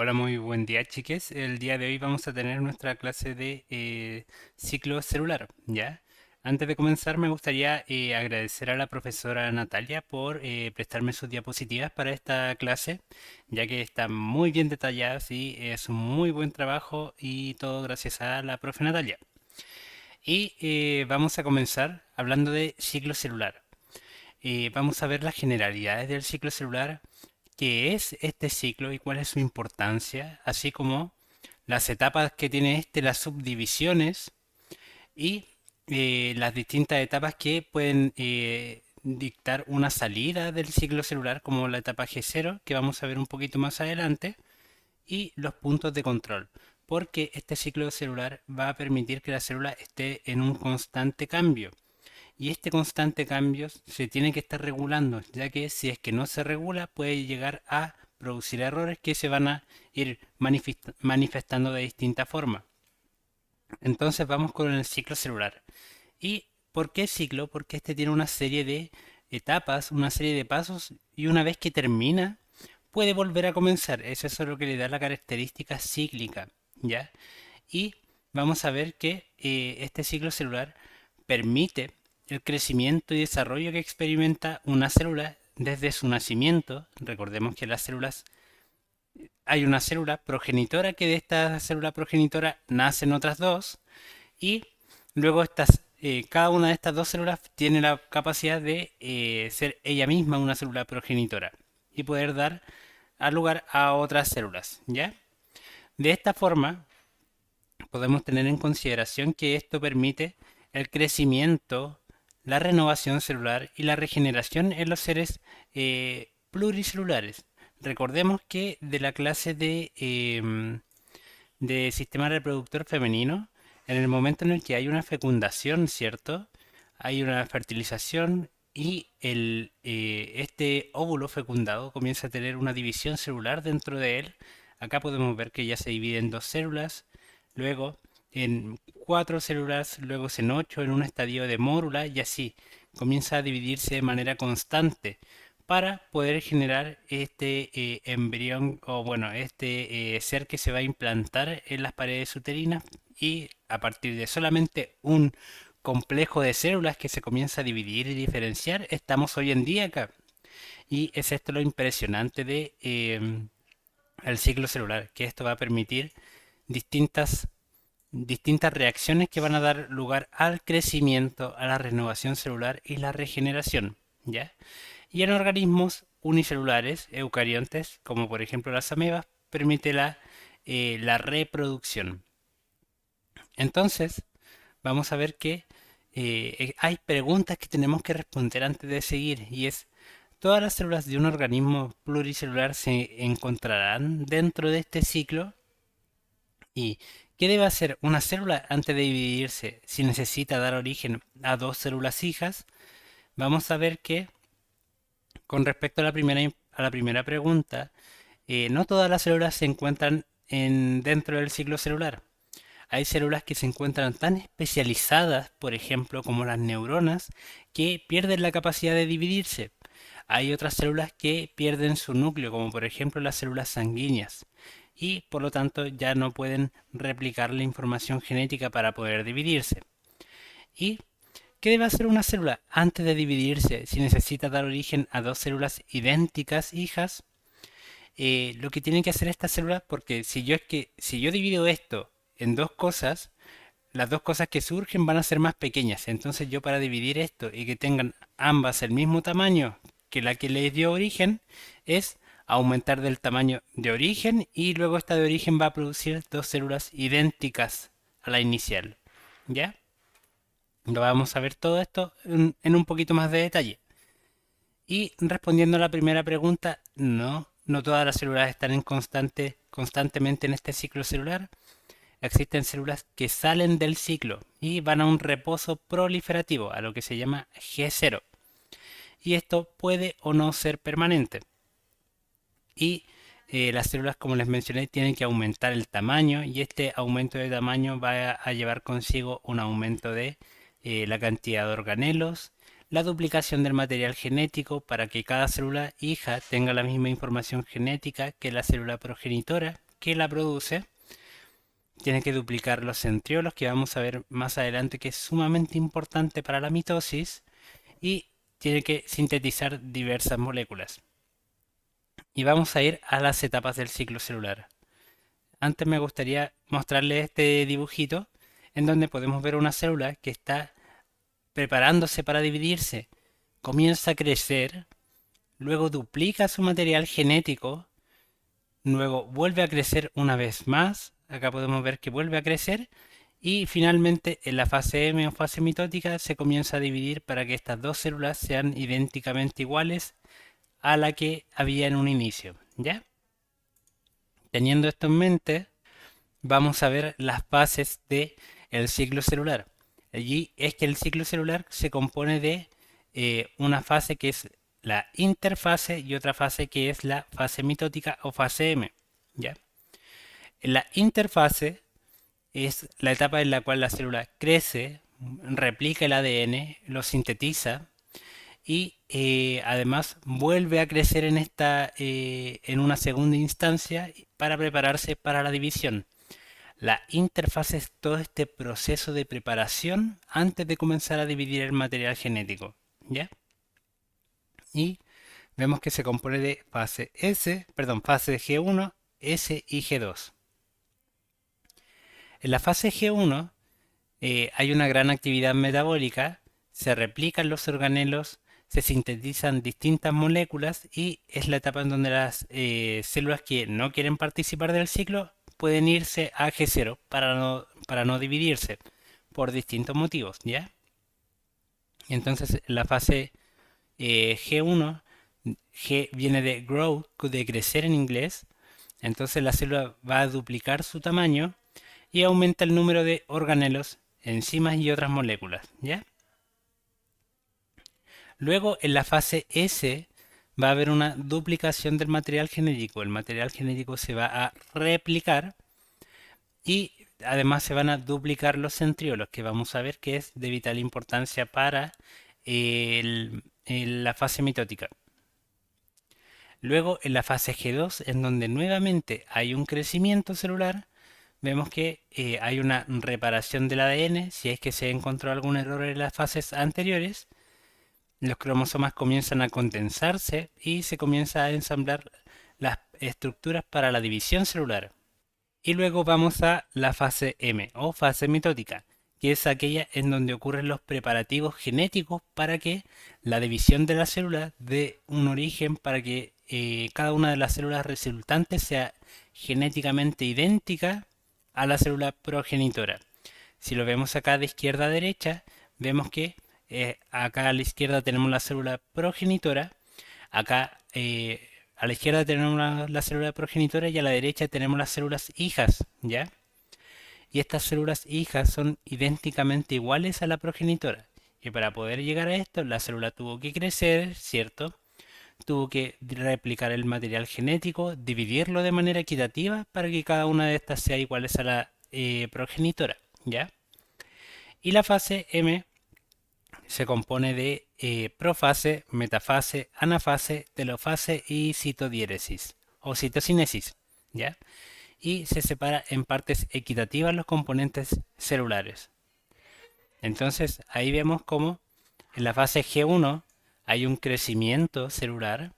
Hola, muy buen día, chiques. El día de hoy vamos a tener nuestra clase de ciclo celular, ¿ya? Antes de comenzar, me gustaría agradecer a la profesora Natalia por prestarme sus diapositivas para esta clase, ya que están muy bien detalladas y es un muy buen trabajo y todo gracias a la profe Natalia. Y vamos a comenzar hablando de ciclo celular. Vamos a ver las generalidades del ciclo celular, qué es este ciclo y cuál es su importancia, así como las etapas que tiene este, las subdivisiones y las distintas etapas que pueden dictar una salida del ciclo celular, como la etapa G0, que vamos a ver un poquito más adelante, y los puntos de control, porque este ciclo celular va a permitir que la célula esté en un constante cambio. Y este constante cambio se tiene que estar regulando, ya que si es que no se regula puede llegar a producir errores que se van a ir manifestando de distinta forma. Entonces vamos con el ciclo celular. ¿Y por qué ciclo? Porque este tiene una serie de etapas, una serie de pasos y una vez que termina puede volver a comenzar. Eso es lo que le da la característica cíclica, ¿ya? Y vamos a ver que este ciclo celular permite el crecimiento y desarrollo que experimenta una célula desde su nacimiento. Recordemos que las células, hay una célula progenitora, que de esta célula progenitora nacen otras dos y luego cada una de estas dos células tiene la capacidad de ser ella misma una célula progenitora y poder dar lugar a otras células, ¿ya? De esta forma, podemos tener en consideración que esto permite el crecimiento, la renovación celular y la regeneración en los seres pluricelulares. Recordemos que de la clase de sistema reproductor femenino, en el momento en el que hay una fecundación, ¿cierto? Hay una fertilización y este óvulo fecundado comienza a tener una división celular dentro de él. Acá podemos ver que ya se divide en dos células, luego en cuatro células, luego en ocho en un estadio de mórula y así comienza a dividirse de manera constante para poder generar este embrión o bueno, este ser que se va a implantar en las paredes uterinas y a partir de solamente un complejo de células que se comienza a dividir y diferenciar, estamos hoy en día acá. Y es esto lo impresionante de el ciclo celular, que esto va a permitir distintas distintas reacciones que van a dar lugar al crecimiento, a la renovación celular y la regeneración, ¿ya? Y en organismos unicelulares, eucariontes, como por ejemplo las amebas, permite la reproducción. Entonces, vamos a ver que hay preguntas que tenemos que responder antes de seguir, y es, ¿todas las células de un organismo pluricelular se encontrarán dentro de este ciclo? ¿Y qué debe hacer una célula antes de dividirse si necesita dar origen a dos células hijas? Vamos a ver que con respecto a la primera pregunta, no todas las células se encuentran dentro del ciclo celular. Hay células que se encuentran tan especializadas, por ejemplo, como las neuronas, que pierden la capacidad de dividirse. Hay otras células que pierden su núcleo, como por ejemplo las células sanguíneas, y por lo tanto ya no pueden replicar la información genética para poder dividirse. ¿Y qué debe hacer una célula antes de dividirse si necesita dar origen a dos células idénticas hijas? Lo que tiene que hacer esta célula, porque si yo divido esto en dos cosas, las dos cosas que surgen van a ser más pequeñas. Entonces yo para dividir esto y que tengan ambas el mismo tamaño que la que les dio origen, es aumentar del tamaño de origen y luego esta de origen va a producir dos células idénticas a la inicial. ¿Ya? Lo vamos a ver todo esto en un poquito más de detalle. Y respondiendo a la primera pregunta, no, no todas las células están constantemente en este ciclo celular. Existen células que salen del ciclo y van a un reposo proliferativo, a lo que se llama G0. Y esto puede o no ser permanente. Y las células, como les mencioné, tienen que aumentar el tamaño y este aumento de tamaño va a llevar consigo un aumento de la cantidad de organelos, la duplicación del material genético para que cada célula hija tenga la misma información genética que la célula progenitora, que la produce. Tiene que duplicar los centriolos, que vamos a ver más adelante que es sumamente importante para la mitosis. Y tiene que sintetizar diversas moléculas. Y vamos a ir a las etapas del ciclo celular. Antes me gustaría mostrarles este dibujito en donde podemos ver una célula que está preparándose para dividirse. Comienza a crecer, luego duplica su material genético, luego vuelve a crecer una vez más. Acá podemos ver que vuelve a crecer. Y finalmente en la fase M o fase mitótica se comienza a dividir para que estas dos células sean idénticamente iguales a la que había en un inicio. ¿Ya? Teniendo esto en mente, vamos a ver las fases del ciclo celular. Allí es que el ciclo celular se compone de una fase que es la interfase y otra fase que es la fase mitótica o fase M. ¿Ya? En la interfase es la etapa en la cual la célula crece, replica el ADN, lo sintetiza y además vuelve a crecer en una segunda instancia para prepararse para la división. La interfaz es todo este proceso de preparación antes de comenzar a dividir el material genético, ¿ya? Y vemos que se compone de fase G1, S y G2. En la fase G1 hay una gran actividad metabólica, se replican los organelos, se sintetizan distintas moléculas y es la etapa en donde las células que no quieren participar del ciclo pueden irse a G0 para no dividirse por distintos motivos, ¿ya? Entonces la fase G1, G viene de grow, de crecer en inglés, entonces la célula va a duplicar su tamaño y aumenta el número de organelos, enzimas y otras moléculas, ¿ya? Luego en la fase S va a haber una duplicación del material genético. El material genético se va a replicar y además se van a duplicar los centriolos, que vamos a ver que es de vital importancia para la fase mitótica. Luego en la fase G2, en donde nuevamente hay un crecimiento celular, vemos que hay una reparación del ADN. Si es que se encontró algún error en las fases anteriores, los cromosomas comienzan a condensarse y se comienza a ensamblar las estructuras para la división celular. Y luego vamos a la fase M o fase mitótica, que es aquella en donde ocurren los preparativos genéticos para que la división de la célula dé un origen para que cada una de las células resultantes sea genéticamente idéntica a la célula progenitora. Si lo vemos acá de izquierda a derecha, vemos que acá a la izquierda tenemos la célula progenitora, acá a la izquierda tenemos la célula progenitora y a la derecha tenemos las células hijas, ¿ya? Y estas células hijas son idénticamente iguales a la progenitora. Y para poder llegar a esto, la célula tuvo que crecer, ¿cierto? Tuvo que replicar el material genético, dividirlo de manera equitativa para que cada una de estas sea iguales a la progenitora, ¿ya? Y la fase M se compone de profase, metafase, anafase, telofase y citodiéresis o citocinesis, ¿ya? Y se separa en partes equitativas los componentes celulares. Entonces ahí vemos cómo en la fase G1 hay un crecimiento celular,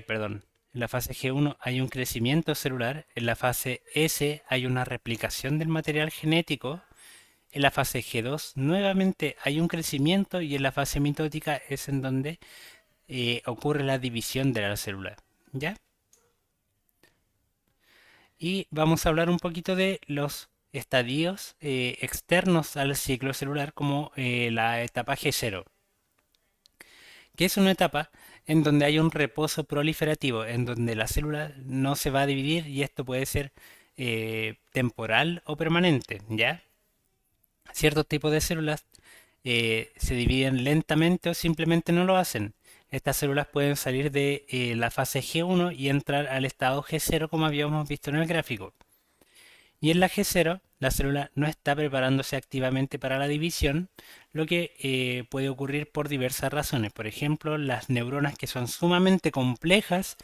perdón, en la fase G1 hay un crecimiento celular, en la fase S hay una replicación del material genético, en la fase G2 nuevamente hay un crecimiento y en la fase mitótica es en donde ocurre la división de la célula, ¿ya? Y vamos a hablar un poquito de los estadios externos al ciclo celular como la etapa G0, que es una etapa en donde hay un reposo proliferativo, en donde la célula no se va a dividir y esto puede ser temporal o permanente, ¿ya? Ciertos tipos de células se dividen lentamente o simplemente no lo hacen. Estas células pueden salir de la fase G1 y entrar al estado G0 como habíamos visto en el gráfico. Y en la G0 la célula no está preparándose activamente para la división, lo que puede ocurrir por diversas razones. Por ejemplo, las neuronas que son sumamente complejas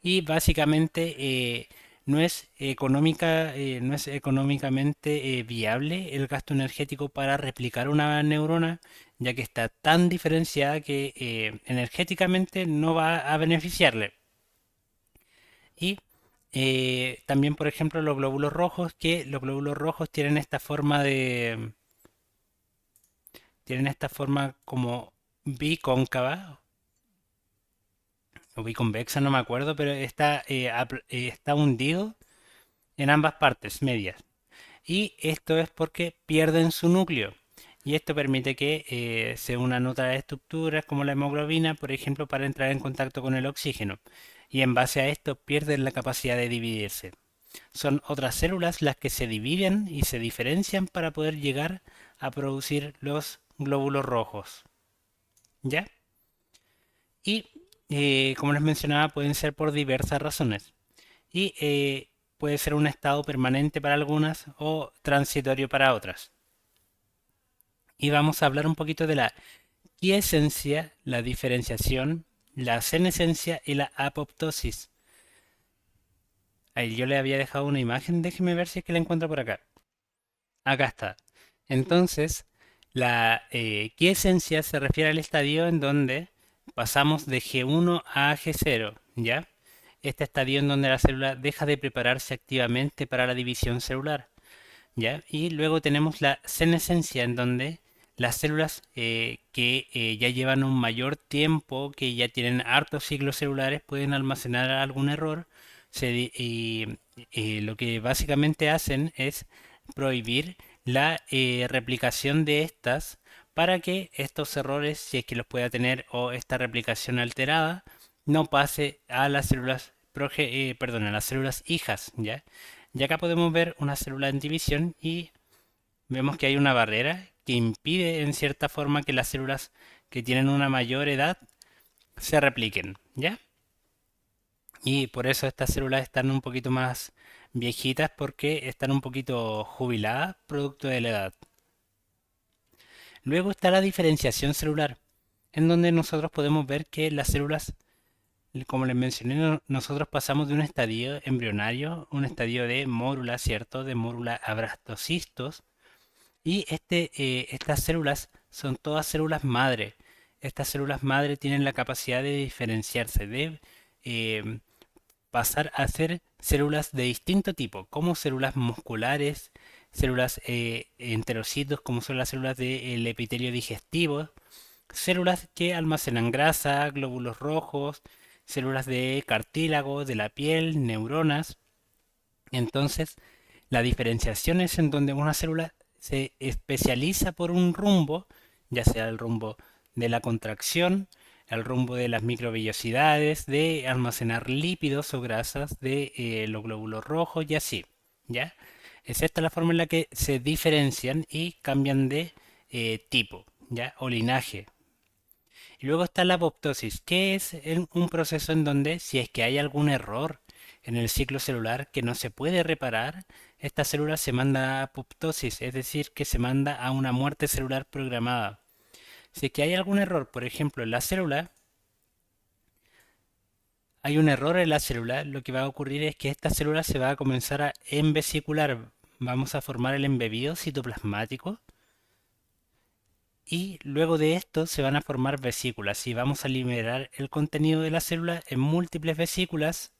y básicamente no es económicamente viable el gasto energético para replicar una neurona, ya que está tan diferenciada que energéticamente no va a beneficiarle. Y también, por ejemplo, los glóbulos rojos, que los glóbulos rojos tienen esta forma como bicóncava o biconvexa, no me acuerdo, pero está hundido en ambas partes medias. Y esto es porque pierden su núcleo. Y esto permite que se unan otras estructuras como la hemoglobina, por ejemplo, para entrar en contacto con el oxígeno. Y en base a esto pierden la capacidad de dividirse. Son otras células las que se dividen y se diferencian para poder llegar a producir los glóbulos rojos. ¿Ya? Y como les mencionaba, pueden ser por diversas razones. Y puede ser un estado permanente para algunas o transitorio para otras. Y vamos a hablar un poquito de la quiesencia, la diferenciación, la senescencia y la apoptosis. Ahí yo le había dejado una imagen, déjeme ver si es que la encuentro por acá. Acá está. Entonces, la quiesencia se refiere al estadio en donde pasamos de G1 a G0, ¿ya? Este estadio en donde la célula deja de prepararse activamente para la división celular, ¿ya? Y luego tenemos la senescencia en donde las células que ya llevan un mayor tiempo, que ya tienen hartos ciclos celulares, pueden almacenar algún error. Y lo que básicamente hacen es prohibir la replicación de estas para que estos errores, si es que los pueda tener, o esta replicación alterada, no pase a las células, perdón, a las células hijas, ¿ya? Y acá podemos ver una célula en división y vemos que hay una barrera que impide en cierta forma que las células que tienen una mayor edad se repliquen, ¿ya? Y por eso estas células están un poquito más viejitas porque están un poquito jubiladas producto de la edad. Luego está la diferenciación celular, en donde nosotros podemos ver que las células, como les mencioné, nosotros pasamos de un estadio embrionario, un estadio de mórula, ¿cierto? De mórula a blastocistos. Y estas células son todas células madre. Estas células madre tienen la capacidad de diferenciarse, de eh, pasar a ser células de distinto tipo, como células musculares, células enterocitos, como son las células del epitelio digestivo, células que almacenan grasa, glóbulos rojos, células de cartílago, de la piel, neuronas. Entonces, la diferenciación es en donde una célula se especializa por un rumbo, ya sea el rumbo de la contracción, el rumbo de las microvellosidades, de almacenar lípidos o grasas, de los glóbulos rojos y así, ¿ya? Es esta la forma en la que se diferencian y cambian de tipo, ¿ya? O linaje. Y luego está la apoptosis, que es un proceso en donde si es que hay algún error en el ciclo celular que no se puede reparar, esta célula se manda a apoptosis, es decir, que se manda a una muerte celular programada. Si es que hay algún error, por ejemplo, en la célula, hay un error en la célula, lo que va a ocurrir es que esta célula se va a comenzar a envesicular. Vamos a formar el embebido citoplasmático y luego de esto se van a formar vesículas y vamos a liberar el contenido de la célula en múltiples vesículas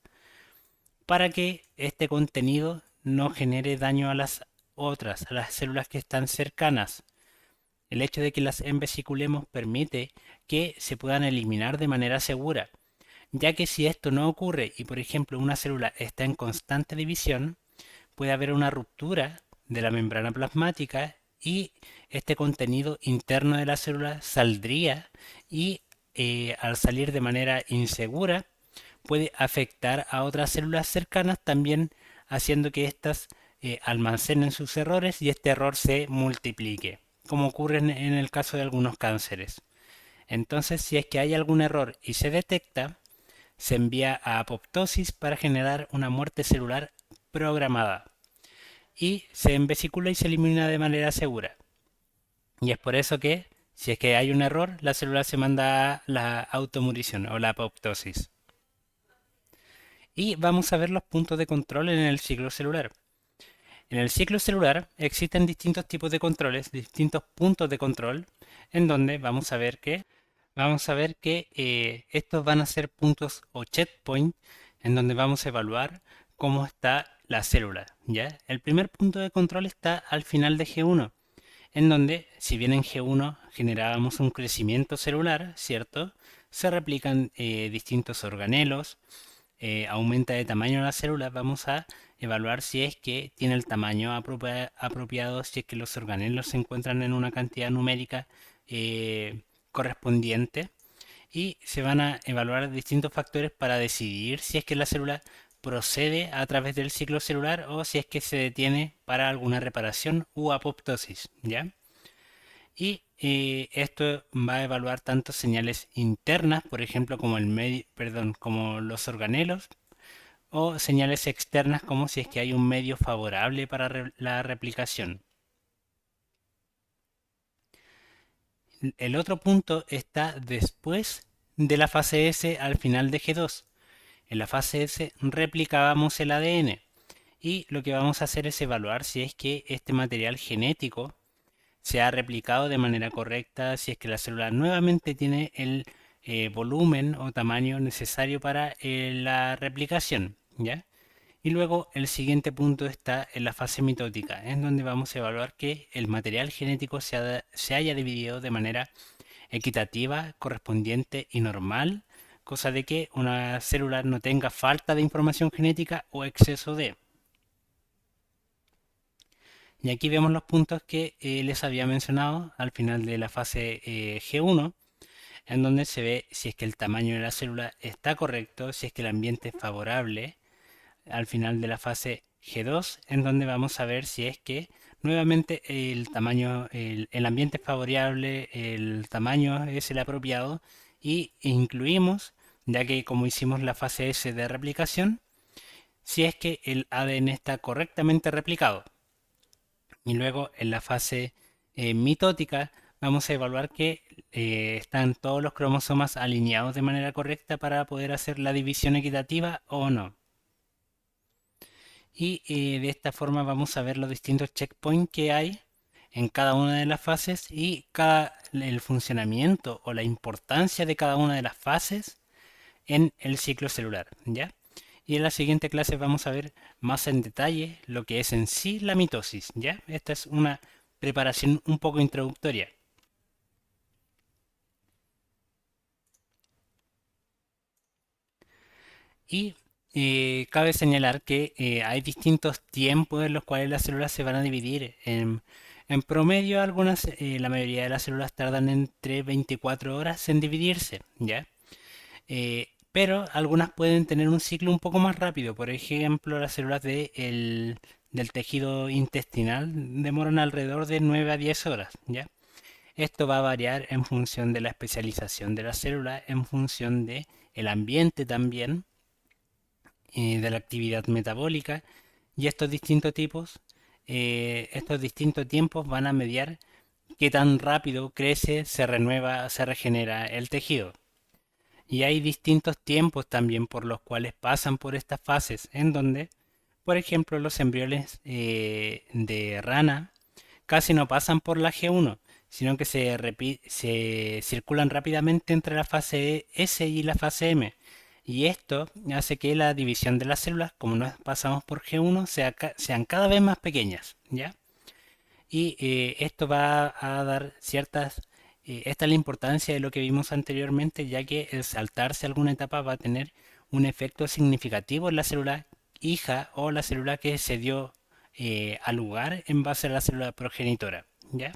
para que este contenido no genere daño a las otras, a las células que están cercanas. El hecho de que las envesiculemos permite que se puedan eliminar de manera segura, ya que si esto no ocurre y por ejemplo una célula está en constante división, puede haber una ruptura de la membrana plasmática y este contenido interno de la célula saldría y al salir de manera insegura puede afectar a otras células cercanas también haciendo que éstas almacenen sus errores y este error se multiplique, como ocurre en el caso de algunos cánceres. Entonces, si es que hay algún error y se detecta, se envía a apoptosis para generar una muerte celular programada y se envesicula y se elimina de manera segura. Y es por eso que, si es que hay un error, la célula se manda a la automurición o la apoptosis. Y vamos a ver los puntos de control en el ciclo celular. En el ciclo celular existen distintos tipos de controles, distintos puntos de control, en donde vamos a ver que estos van a ser puntos o checkpoint, en donde vamos a evaluar cómo está la célula, ¿ya? El primer punto de control está al final de G1, en donde, si bien en G1 generábamos un crecimiento celular, ¿cierto? Se replican distintos organelos, aumenta de tamaño la célula, vamos a evaluar si es que tiene el tamaño apropiado, si es que los organelos se encuentran en una cantidad numérica correspondiente, y se van a evaluar distintos factores para decidir si es que la célula procede a través del ciclo celular o si es que se detiene para alguna reparación u apoptosis, ¿ya? Y esto va a evaluar tanto señales internas, por ejemplo, como como los organelos, o señales externas, como si es que hay un medio favorable para la replicación. El otro punto está después de la fase S al final de G2. En la fase S replicábamos el ADN y lo que vamos a hacer es evaluar si es que este material genético se ha replicado de manera correcta, si es que la célula nuevamente tiene el volumen o tamaño necesario para la replicación, ¿ya? Y luego el siguiente punto está en la fase mitótica, en donde vamos a evaluar que el material genético se haya dividido de manera equitativa, correspondiente y normal, cosa de que una célula no tenga falta de información genética o exceso de. Y aquí vemos los puntos que les había mencionado al final de la fase G1, en donde se ve si es que el tamaño de la célula está correcto, si es que el ambiente es favorable. Al final de la fase G2, en donde vamos a ver si es que nuevamente el tamaño, el ambiente es favorable, el tamaño es el apropiado, y incluimos, ya que como hicimos la fase S de replicación, si es que el ADN está correctamente replicado. Y luego en la fase mitótica vamos a evaluar que están todos los cromosomas alineados de manera correcta para poder hacer la división equitativa o no. Y de esta forma vamos a ver los distintos checkpoints que hay en cada una de las fases y el funcionamiento o la importancia de cada una de las fases en el ciclo celular, ¿ya? Y en la siguiente clase vamos a ver más en detalle lo que es en sí la mitosis, ¿ya? Esta es una preparación un poco introductoria. Y cabe señalar que hay distintos tiempos en los cuales las células se van a dividir. En promedio, la mayoría de las células tardan entre 24 horas en dividirse, ¿ya? Pero algunas pueden tener un ciclo un poco más rápido. Por ejemplo, las células del tejido intestinal demoran alrededor de 9 a 10 horas, ¿ya? Esto va a variar en función de la especialización de la célula, en función de el ambiente también, de la actividad metabólica, y estos distintos tiempos van a mediar qué tan rápido crece, se renueva, se regenera el tejido. Y hay distintos tiempos también por los cuales pasan por estas fases, en donde, por ejemplo, los embriones de rana casi no pasan por la G1, sino que se circulan rápidamente entre la fase S y la fase M. Y esto hace que la división de las células, como no pasamos por G1, sean cada vez más pequeñas, ¿ya? Y esto va a dar esta es la importancia de lo que vimos anteriormente, ya que el saltarse alguna etapa va a tener un efecto significativo en la célula hija o la célula que se dio al lugar en base a la célula progenitora, ¿ya?